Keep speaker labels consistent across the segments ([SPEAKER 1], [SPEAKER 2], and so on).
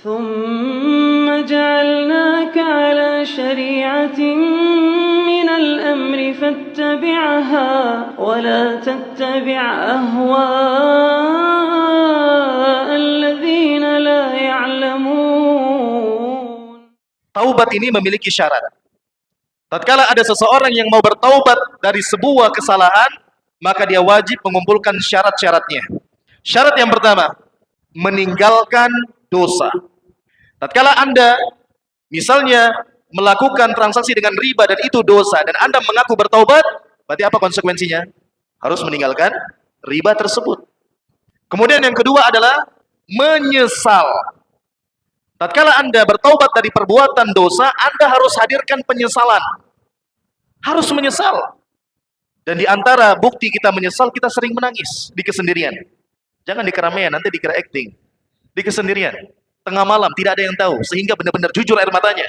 [SPEAKER 1] ثم جعلناك على شريعة من الأمر فاتبعها ولا تتبع أهواء الذين لا يعلمون.
[SPEAKER 2] Taubat ini memiliki syarat. Tatkala ada seseorang yang mau bertaubat dari sebuah kesalahan, maka dia wajib mengumpulkan syarat-syaratnya. Syarat yang pertama, meninggalkan dosa. Tatkala Anda misalnya melakukan transaksi dengan riba dan itu dosa dan Anda mengaku bertaubat, berarti apa konsekuensinya? Harus meninggalkan riba tersebut. Kemudian yang kedua adalah menyesal. Tatkala Anda bertaubat dari perbuatan dosa, Anda harus hadirkan penyesalan. Harus menyesal. Dan di antara bukti kita menyesal, kita sering menangis di kesendirian. Jangan di keramaian, nanti dikira acting. Di kesendirian. Tengah malam, tidak ada yang tahu. Sehingga benar-benar jujur air matanya.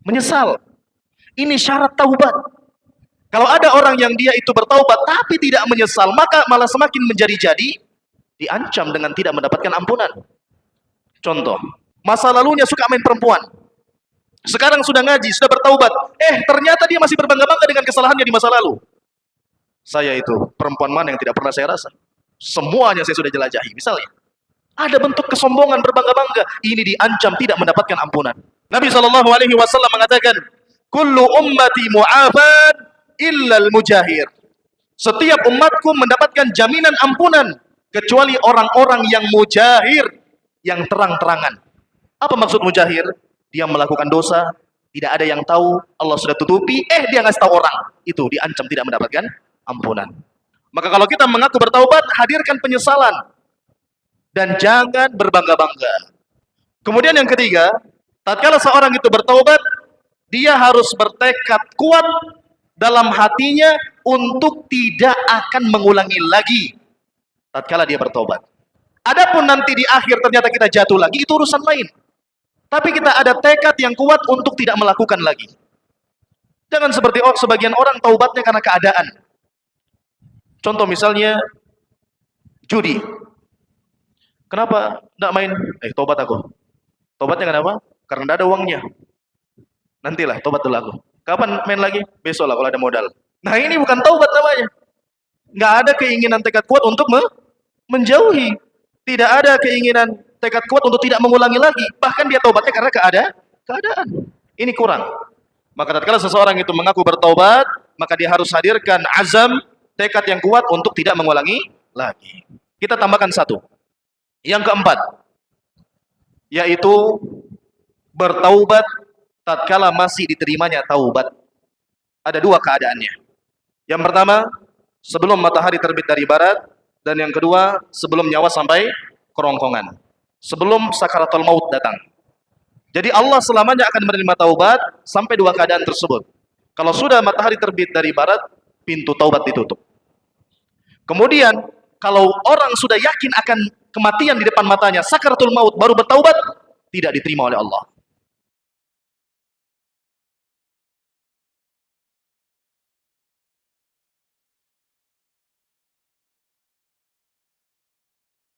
[SPEAKER 2] Menyesal. Ini syarat taubat. Kalau ada orang yang dia itu bertaubat, tapi tidak menyesal, maka malah semakin menjadi-jadi, diancam dengan tidak mendapatkan ampunan. Contoh, masa lalunya suka main perempuan. Sekarang sudah ngaji, sudah bertaubat. Ternyata dia masih berbangga-bangga dengan kesalahannya di masa lalu. Saya itu, perempuan mana yang tidak pernah saya rasa? Semuanya saya sudah jelajahi, misalnya. Ada bentuk kesombongan, berbangga-bangga. Ini diancam tidak mendapatkan ampunan. Nabi SAW mengatakan, Kullu ummati mu'afad illal mujahir. Setiap umatku mendapatkan jaminan ampunan, kecuali orang-orang yang mujahir, yang terang-terangan. Apa maksud mujahir? Dia melakukan dosa, tidak ada yang tahu, Allah sudah tutupi, dia ngasih tahu orang. Itu diancam tidak mendapatkan ampunan. Maka kalau kita mengaku bertaubat, hadirkan penyesalan. Dan jangan berbangga-bangga. Kemudian yang ketiga, tatkala seorang itu bertaubat, dia harus bertekad kuat dalam hatinya untuk tidak akan mengulangi lagi tatkala dia bertaubat. Adapun nanti di akhir ternyata kita jatuh lagi, itu urusan lain. Tapi kita ada tekad yang kuat untuk tidak melakukan lagi. Jangan seperti sebagian orang taubatnya karena keadaan. Contoh misalnya, judi. Kenapa tidak main? Taubat aku. Taubatnya kenapa? Karena tidak ada uangnya. Nantilah, taubat dulu aku. Kapan main lagi? Besok lah kalau ada modal. Nah ini bukan taubat namanya. Nggak ada keinginan tekad kuat untuk menjauhi. Tidak ada keinginan tekad kuat untuk tidak mengulangi lagi. Bahkan dia taubatnya karena keadaan. Ini kurang. Maka tatkala seseorang itu mengaku bertaubat, maka dia harus hadirkan azam, tekad yang kuat untuk tidak mengulangi lagi. Kita tambahkan satu. Yang keempat, yaitu bertaubat tatkala masih diterimanya taubat. Ada dua keadaannya. Yang pertama, sebelum matahari terbit dari barat, dan yang kedua, sebelum nyawa sampai kerongkongan. Sebelum sakaratul maut datang. Jadi Allah selamanya akan menerima taubat sampai dua keadaan tersebut. Kalau sudah matahari terbit dari barat, pintu taubat ditutup. Kemudian, kalau orang sudah yakin akan kematian di depan matanya, sakaratul maut, baru bertaubat, tidak diterima oleh Allah.